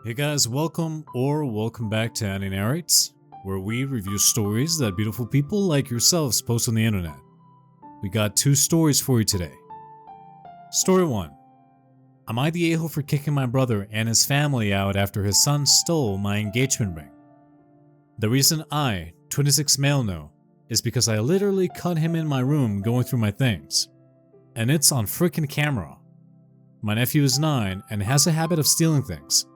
Hey guys, welcome back to Annie Narrates, where we review stories that beautiful people like yourselves post on the internet. We got two stories for you today. Story 1. Am I the a-hole for kicking my brother and his family out after his son stole my engagement ring? The reason I, 26 male, know is because I literally caught him in my room going through my things. And it's on freaking camera. My nephew is 9 and has a habit of stealing things.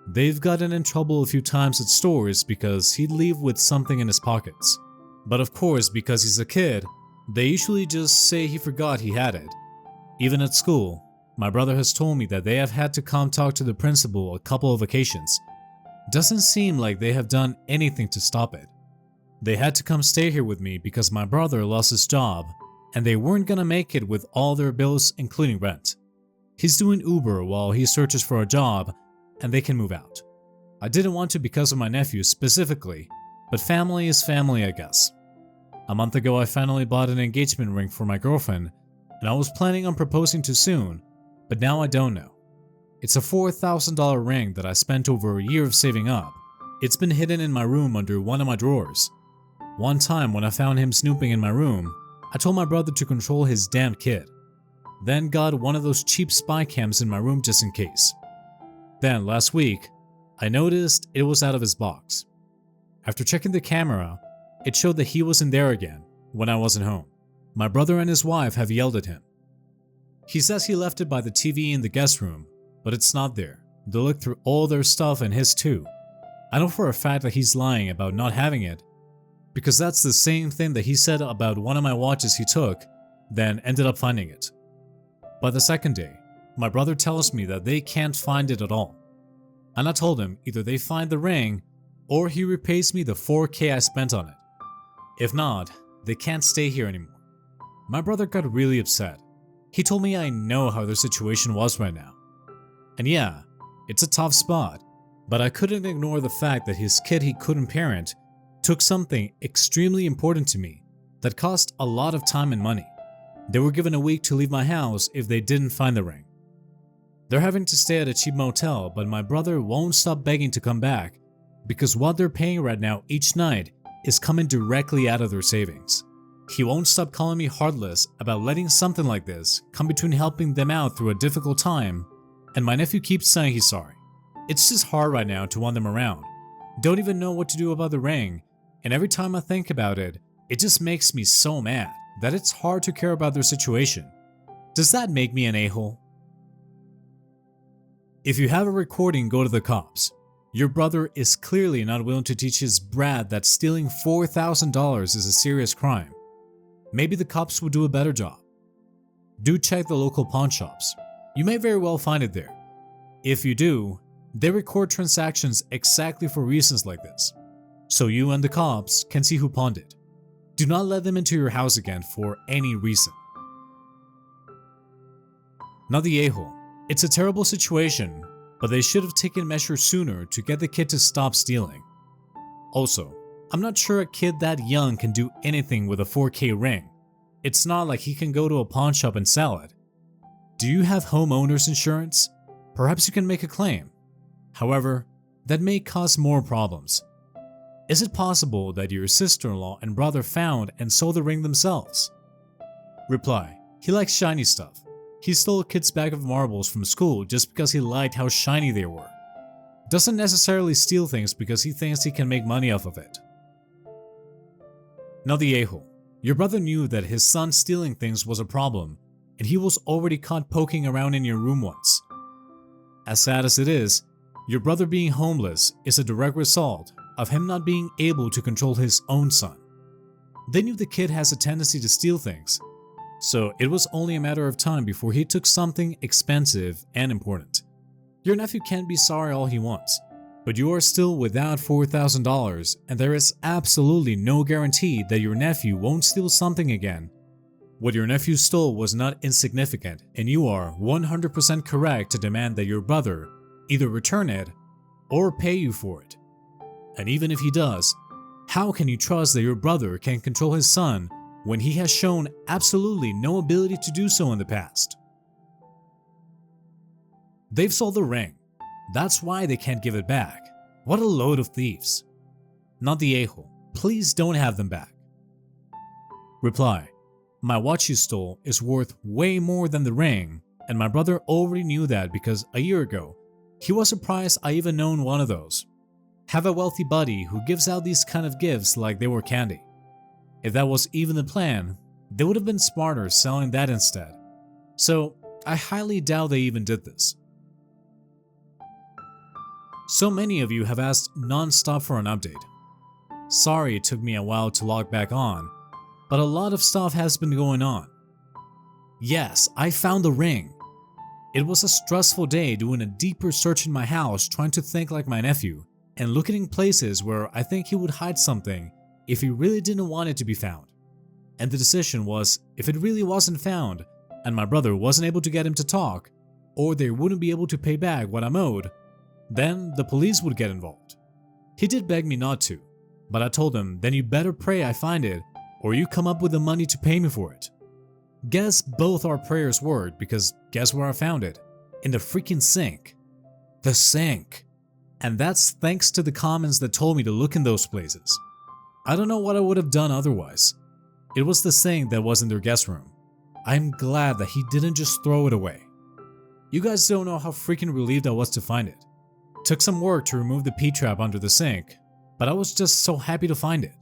They've gotten in trouble a few times at stores because he'd leave with something in his pockets. But of course, because he's a kid, they usually just say he forgot he had it. Even at school, my brother has told me that they have had to come talk to the principal a couple of occasions. Doesn't seem like they have done anything to stop it. They had to come stay here with me because my brother lost his job and they weren't gonna make it with all their bills including rent. He's doing Uber while he searches for a job and they can move out. I didn't want to because of my nephew specifically, but family is family, I guess. A month ago I finally bought an engagement ring for my girlfriend and I was planning on proposing too soon, but now I don't know. It's a $4,000 ring that I spent over a year of saving up. It's been hidden in my room under one of my drawers. One time when I found him snooping in my room, I told my brother to control his damn kid. Then got one of those cheap spy cams in my room just in case. Then last week, I noticed it was out of his box. After checking the camera, it showed that he wasn't there again when I wasn't home. My brother and his wife have yelled at him. He says he left it by the TV in the guest room, but it's not there. They looked through all their stuff and his too. I know for a fact that he's lying about not having it, because that's the same thing that he said about one of my watches he took, then ended up finding it. By the second day, my brother tells me that they can't find it at all. And I told him either they find the ring or he repays me the $4,000 I spent on it. If not, they can't stay here anymore. My brother got really upset. He told me I know how their situation was right now. And yeah, it's a tough spot, but I couldn't ignore the fact that his kid he couldn't parent took something extremely important to me that cost a lot of time and money. They were given a week to leave my house if they didn't find the ring. They're having to stay at a cheap motel, but my brother won't stop begging to come back because what they're paying right now each night is coming directly out of their savings. He won't stop calling me heartless about letting something like this come between helping them out through a difficult time, and my nephew keeps saying he's sorry. It's just hard right now to want them around. Don't even know what to do about the ring, and every time I think about it, it just makes me so mad that it's hard to care about their situation. Does that make me an a-hole? If you have a recording, go to the cops. Your brother is clearly not willing to teach his brat that stealing $4,000 is a serious crime. Maybe the cops will do a better job. Do check the local pawn shops. You may very well find it there. If you do, they record transactions exactly for reasons like this, so you and the cops can see who pawned it. Do not let them into your house again for any reason. Not the a-hole. It's a terrible situation, but they should have taken measures sooner to get the kid to stop stealing. Also, I'm not sure a kid that young can do anything with a $4,000 ring. It's not like he can go to a pawn shop and sell it. Do you have homeowner's insurance? Perhaps you can make a claim. However, that may cause more problems. Is it possible that your sister-in-law and brother found and sold the ring themselves? Reply: he likes shiny stuff. He stole a kid's bag of marbles from school just because he liked how shiny they were. Doesn't necessarily steal things because he thinks he can make money off of it. Now the a-hole. Your brother knew that his son stealing things was a problem, and he was already caught poking around in your room once. As sad as it is, your brother being homeless is a direct result of him not being able to control his own son. They knew the kid has a tendency to steal things, so it was only a matter of time before he took something expensive and important. Your nephew can be sorry all he wants, but you are still without $4,000 and there is absolutely no guarantee that your nephew won't steal something again. What your nephew stole was not insignificant, and you are 100% correct to demand that your brother either return it or pay you for it. And even if he does, how can you trust that your brother can control his son when he has shown absolutely no ability to do so in the past? They've sold the ring. That's why they can't give it back. What a load of thieves. Not the a-hole. Please don't have them back. Reply: my watch you stole is worth way more than the ring, and my brother already knew that because a year ago, he was surprised I even owned one of those. Have a wealthy buddy who gives out these kind of gifts like they were candy. If that was even the plan, they would have been smarter selling that instead. So I highly doubt they even did this. So many of you have asked non-stop for an update. Sorry it took me a while to log back on, but a lot of stuff has been going on. Yes, I found the ring. It was a stressful day doing a deeper search in my house trying to think like my nephew and looking in places where I think he would hide something if he really didn't want it to be found. And the decision was, if it really wasn't found and my brother wasn't able to get him to talk, or they wouldn't be able to pay back what I'm owed, then the police would get involved. He did beg me not to, but I told him, then you better pray I find it or you come up with the money to pay me for it. Guess both our prayers worked, because guess where I found it? In the freaking sink. The sink. And that's thanks to the comments that told me to look in those places. I don't know what I would have done otherwise. It was the sink that was in their guest room. I'm glad that he didn't just throw it away. You guys don't know how freaking relieved I was to find it. Took some work to remove the P-trap under the sink, but I was just so happy to find it.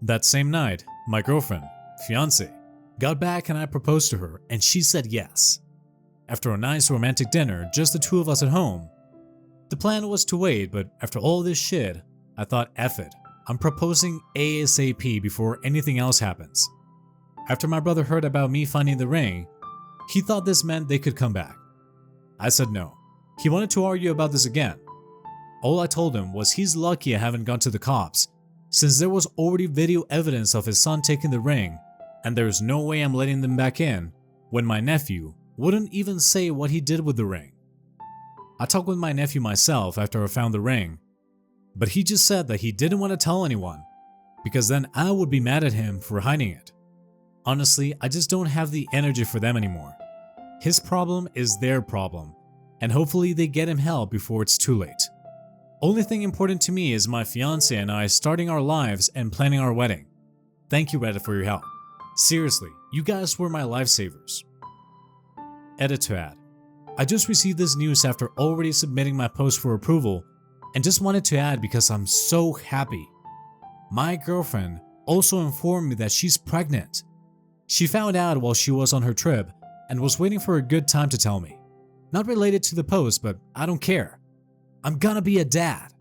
That same night, my girlfriend, fiancé, got back and I proposed to her and she said yes. After a nice romantic dinner, just the two of us at home. The plan was to wait, but after all this shit, I thought, F it, I'm proposing ASAP before anything else happens. After my brother heard about me finding the ring, he thought this meant they could come back. I said no. He wanted to argue about this again. All I told him was he's lucky I haven't gone to the cops, since there was already video evidence of his son taking the ring, and there's no way I'm letting them back in when my nephew wouldn't even say what he did with the ring. I talked with my nephew myself after I found the ring, but he just said that he didn't want to tell anyone, because then I would be mad at him for hiding it. Honestly, I just don't have the energy for them anymore. His problem is their problem, and hopefully they get him help before it's too late. Only thing important to me is my fiancé and I starting our lives and planning our wedding. Thank you, Reddit, for your help. Seriously, you guys were my lifesavers. Edit to add. I just received this news after already submitting my post for approval and just wanted to add because I'm so happy. My girlfriend also informed me that she's pregnant. She found out while she was on her trip and was waiting for a good time to tell me. Not related to the post, but I don't care. I'm gonna be a dad.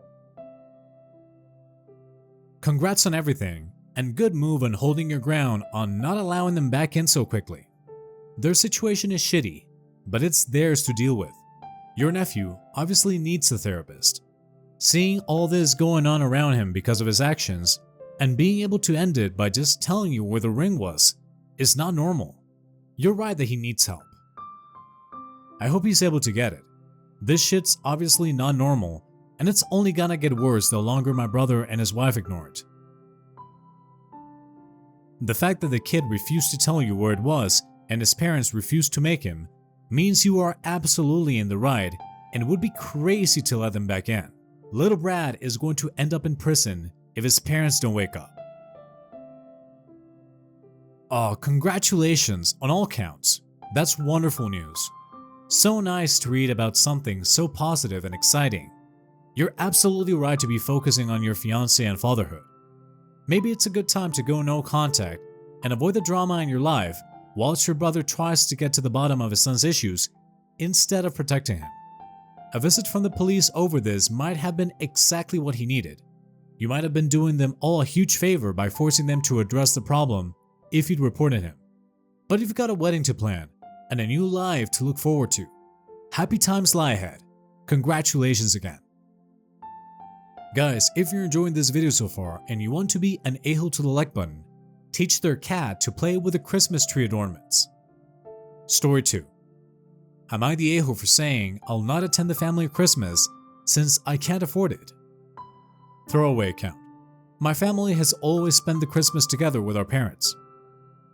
Congrats on everything, and good move on holding your ground on not allowing them back in so quickly. Their situation is shitty, but it's theirs to deal with. Your nephew obviously needs a therapist. Seeing all this going on around him because of his actions, and being able to end it by just telling you where the ring was, is not normal. You're right that he needs help. I hope he's able to get it. This shit's obviously not normal, and it's only gonna get worse the longer my brother and his wife ignore it. The fact that the kid refused to tell you where it was and his parents refused to make him means you are absolutely in the right and would be crazy to let them back in. Little Brad is going to end up in prison if his parents don't wake up. Oh, congratulations on all counts. That's wonderful news. So nice to read about something so positive and exciting. You're absolutely right to be focusing on your fiancé and fatherhood. Maybe it's a good time to go no contact and avoid the drama in your life whilst your brother tries to get to the bottom of his son's issues instead of protecting him. A visit from the police over this might have been exactly what he needed. You might have been doing them all a huge favor by forcing them to address the problem if you'd reported him. But you've got a wedding to plan and a new life to look forward to. Happy times lie ahead. Congratulations again. Guys, if you're enjoying this video so far and you want to be an a-hole to the like button, teach their cat to play with the Christmas tree adornments. Story 2. Am I the a-hole for saying I'll not attend the family Christmas since I can't afford it? Throwaway account. My family has always spent the Christmas together with our parents.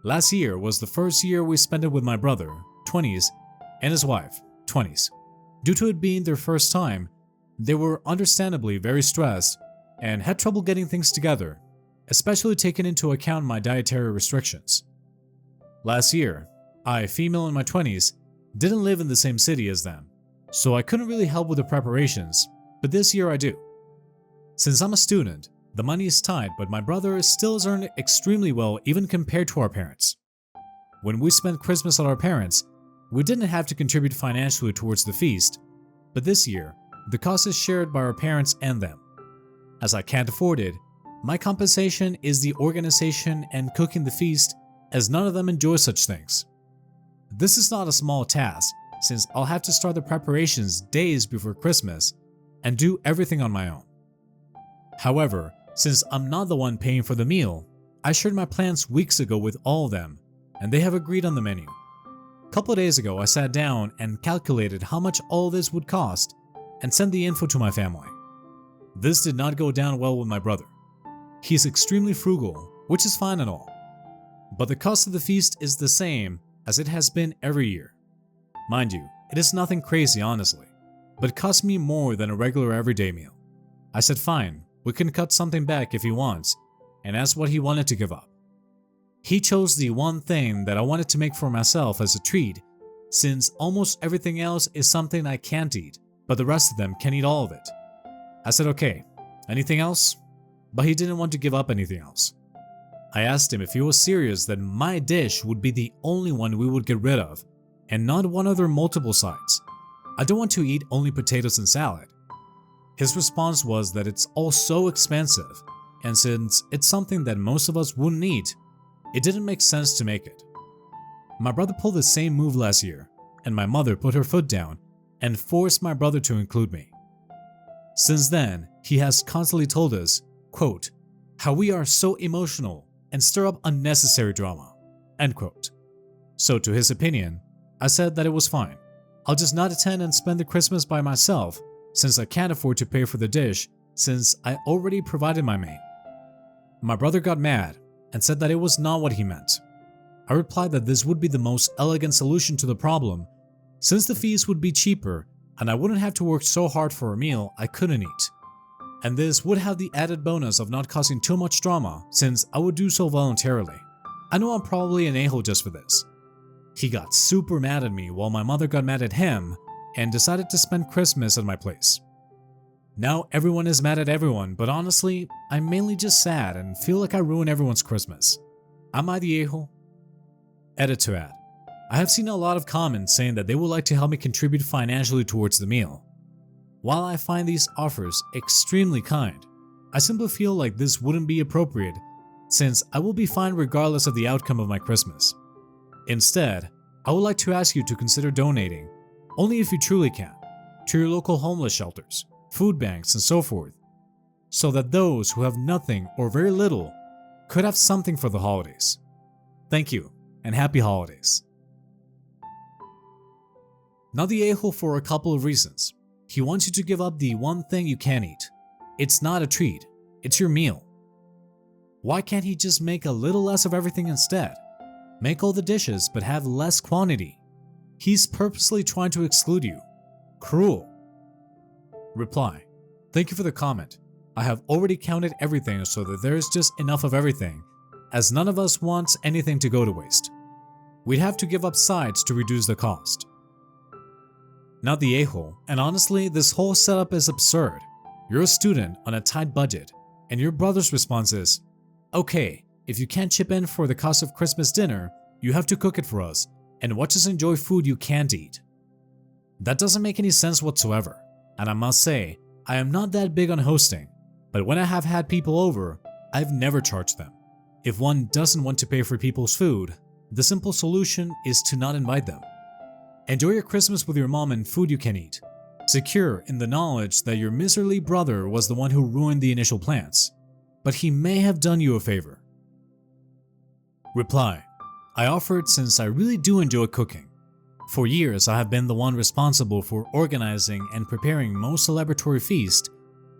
Last year was the first year we spent it with my brother, 20s, and his wife, 20s. Due to it being their first time, They were understandably very stressed and had trouble getting things together, especially taking into account my dietary restrictions. Last year, I, female in my 20s, didn't live in the same city as them, so I couldn't really help with the preparations, but this year I do. Since I'm a student, the money is tight, but my brother still has earned extremely well even compared to our parents. When we spent Christmas at our parents', we didn't have to contribute financially towards the feast, but this year, the cost is shared by our parents and them. As I can't afford it, my compensation is the organization and cooking the feast, as none of them enjoy such things. This is not a small task, since I'll have to start the preparations days before Christmas and do everything on my own. However, since I'm not the one paying for the meal, I shared my plans weeks ago with all of them, and they have agreed on the menu. A couple of days ago, I sat down and calculated how much all this would cost and sent the info to my family. This did not go down well with my brother. He's extremely frugal, which is fine and all, but the cost of the feast is the same as it has been every year. Mind you, it is nothing crazy honestly, but cost me more than a regular everyday meal. I said fine, we can cut something back if he wants, and asked what he wanted to give up. He chose the one thing that I wanted to make for myself as a treat, since almost everything else is something I can't eat, but the rest of them can eat all of it. I said okay, anything else? But he didn't want to give up anything else. I asked him if he was serious that my dish would be the only one we would get rid of, and not one other multiple sides. I don't want to eat only potatoes and salad. His response was that it's all so expensive, and since it's something that most of us wouldn't eat, it didn't make sense to make it. My brother pulled the same move last year, and my mother put her foot down and forced my brother to include me. Since then, he has constantly told us, quote, how we are so emotional and stir up unnecessary drama, end quote. So to his opinion, I said that it was fine. I'll just not attend and spend the Christmas by myself since I can't afford to pay for the dish since I already provided my main. My brother got mad and said that it was not what he meant. I replied that this would be the most elegant solution to the problem since the fees would be cheaper and I wouldn't have to work so hard for a meal I couldn't eat. And this would have the added bonus of not causing too much drama since I would do so voluntarily. I know I'm probably an a-hole just for this. He got super mad at me while my mother got mad at him and decided to spend Christmas at my place. Now everyone is mad at everyone, but honestly, I'm mainly just sad and feel like I ruin everyone's Christmas. Am I the a-hole? Edit to add. I have seen a lot of comments saying that they would like to help me contribute financially towards the meal. While I find these offers extremely kind, I simply feel like this wouldn't be appropriate since I will be fine regardless of the outcome of my Christmas. Instead, I would like to ask you to consider donating, only if you truly can, to your local homeless shelters, food banks, and so forth, so that those who have nothing or very little could have something for the holidays. Thank you, and happy holidays. Not the a-hole for a couple of reasons. He wants you to give up the one thing you can't eat. It's not a treat, it's your meal. Why can't he just make a little less of everything instead? Make all the dishes but have less quantity. He's purposely trying to exclude you. Cruel. Reply. Thank you for the comment. I have already counted everything so that there is just enough of everything, as none of us wants anything to go to waste. We'd have to give up sides to reduce the cost. Not the a-hole, and honestly, this whole setup is absurd. You're a student on a tight budget, and your brother's response is, okay, if you can't chip in for the cost of Christmas dinner, you have to cook it for us and watch us enjoy food you can't eat. That doesn't make any sense whatsoever, and I must say, I am not that big on hosting, but when I have had people over, I've never charged them. If one doesn't want to pay for people's food, the simple solution is to not invite them. Enjoy your Christmas with your mom and food you can eat, secure in the knowledge that your miserly brother was the one who ruined the initial plans, but he may have done you a favor. Reply. I offered since I really do enjoy cooking. For years, I have been the one responsible for organizing and preparing most celebratory feasts,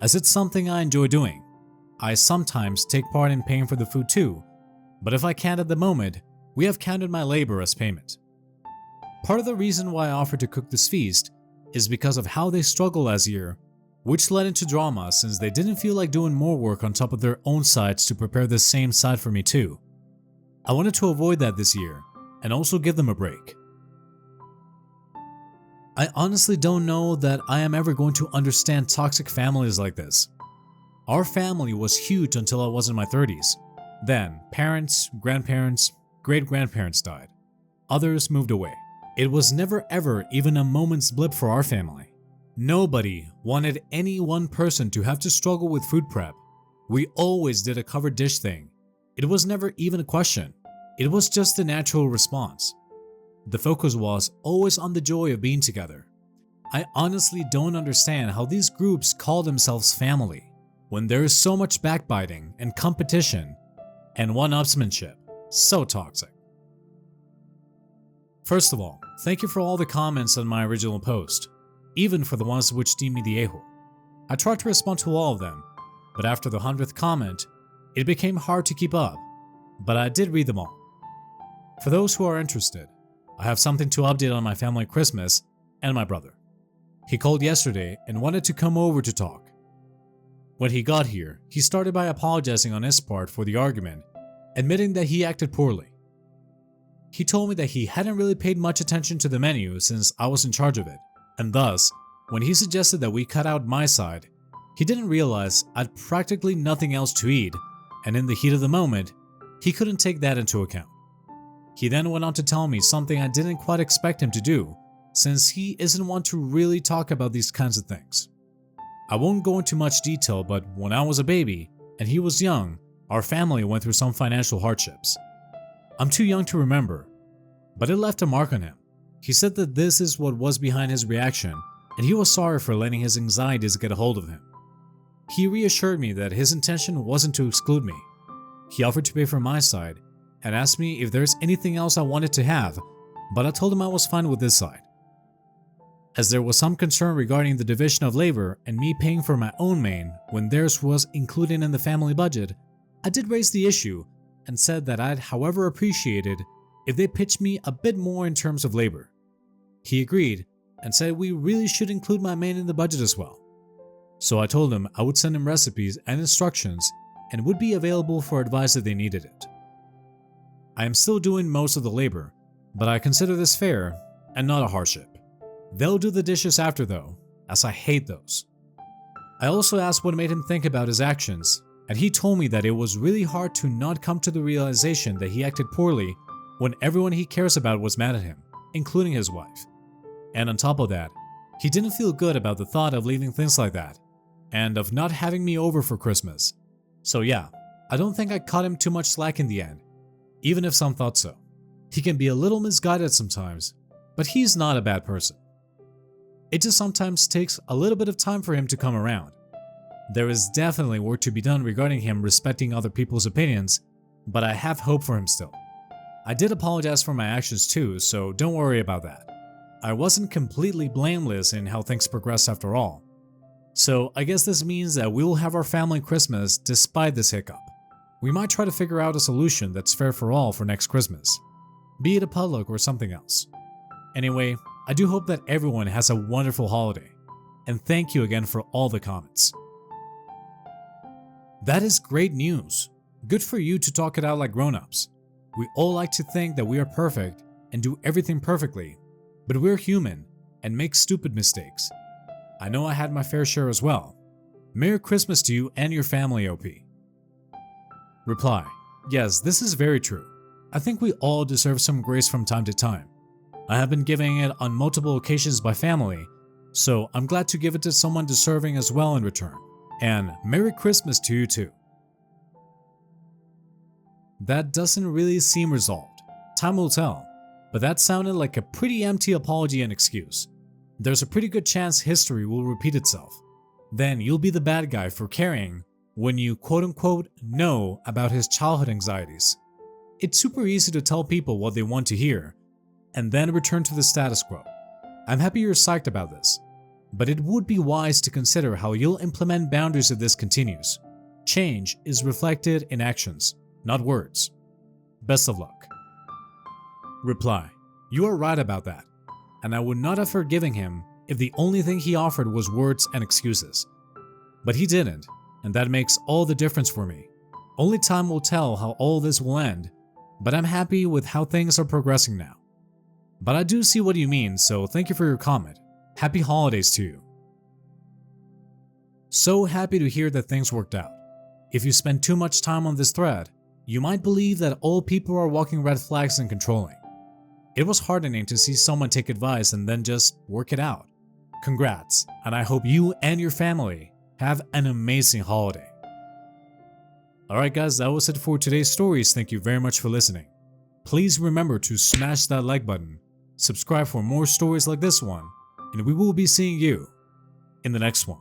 as it's something I enjoy doing. I sometimes take part in paying for the food too, but if I can't at the moment, we have counted my labor as payment. Part of the reason why I offered to cook this feast is because of how they struggled last year which led into drama since they didn't feel like doing more work on top of their own sides to prepare the same side for me too. I wanted to avoid that this year and also give them a break. I honestly don't know that I am ever going to understand toxic families like this. Our family was huge until I was in my 30s. Then, parents, grandparents, great-grandparents died. Others moved away. It was never ever even a moment's blip for our family. Nobody wanted any one person to have to struggle with food prep. We always did a covered dish thing. It was never even a question. It was just a natural response. The focus was always on the joy of being together. I honestly don't understand how these groups call themselves family when there is so much backbiting and competition and one-upsmanship. So toxic. First of all, thank you for all the comments on my original post, even for the ones which deem me the a-hole. I tried to respond to all of them, but after the 100th comment, it became hard to keep up, but I did read them all. For those who are interested, I have something to update on my family Christmas and my brother. He called yesterday and wanted to come over to talk. When he got here, he started by apologizing on his part for the argument, admitting that he acted poorly. He told me that he hadn't really paid much attention to the menu since I was in charge of it, and thus, when he suggested that we cut out my side, he didn't realize I'd practically nothing else to eat, and in the heat of the moment, he couldn't take that into account. He then went on to tell me something I didn't quite expect him to do, since he isn't one to really talk about these kinds of things. I won't go into much detail, but when I was a baby and he was young, our family went through some financial hardships. I'm too young to remember, but it left a mark on him. He said that this is what was behind his reaction, and he was sorry for letting his anxieties get a hold of him. He reassured me that his intention wasn't to exclude me. He offered to pay for my side and asked me if there's anything else I wanted to have, but I told him I was fine with this side. As there was some concern regarding the division of labor and me paying for my own main when theirs was included in the family budget, I did raise the issue and said that I'd however appreciated if they pitched me a bit more in terms of labor. He agreed and said we really should include my main in the budget as well. So I told him I would send him recipes and instructions and would be available for advice if they needed it. I am still doing most of the labor, but I consider this fair and not a hardship. They'll do the dishes after though, as I hate those. I also asked what made him think about his actions, and he told me that it was really hard to not come to the realization that he acted poorly when everyone he cares about was mad at him, including his wife. And on top of that, he didn't feel good about the thought of leaving things like that, and of not having me over for Christmas. So yeah, I don't think I cut him too much slack in the end, even if some thought so. He can be a little misguided sometimes, but he's not a bad person. It just sometimes takes a little bit of time for him to come around. There is definitely work to be done regarding him respecting other people's opinions, but I have hope for him still. I did apologize for my actions too, so don't worry about that. I wasn't completely blameless in how things progressed after all. So I guess this means that we will have our family Christmas despite this hiccup. We might try to figure out a solution that's fair for all for next Christmas, be it a potluck or something else. Anyway, I do hope that everyone has a wonderful holiday, and thank you again for all the comments. That is great news. Good for you to talk it out like grown-ups. We all like to think that we are perfect and do everything perfectly, but we're human and make stupid mistakes. I know I had my fair share as well. Merry Christmas to you and your family, OP. Reply: yes, this is very true. I think we all deserve some grace from time to time. I have been giving it on multiple occasions by family, so I'm glad to give it to someone deserving as well in return. And Merry Christmas to you too. That doesn't really seem resolved. Time will tell, but that sounded like a pretty empty apology and excuse. There's a pretty good chance history will repeat itself. Then you'll be the bad guy for caring when you quote-unquote know about his childhood anxieties. It's super easy to tell people what they want to hear and then return to the status quo. I'm happy you're psyched about this, but it would be wise to consider how you'll implement boundaries if this continues. Change is reflected in actions, not words. Best of luck. Reply: you are right about that, and I would not have forgiven him if the only thing he offered was words and excuses. But he didn't, and that makes all the difference for me. Only time will tell how all this will end, but I'm happy with how things are progressing now. But I do see what you mean, so thank you for your comment. Happy holidays to you. So happy to hear that things worked out. If you spend too much time on this thread, you might believe that all people are walking red flags and controlling. It was heartening to see someone take advice and then just work it out. Congrats, and I hope you and your family have an amazing holiday. Alright guys, that was it for today's stories. Thank you very much for listening. Please remember to smash that like button, subscribe for more stories like this one, and we will be seeing you in the next one.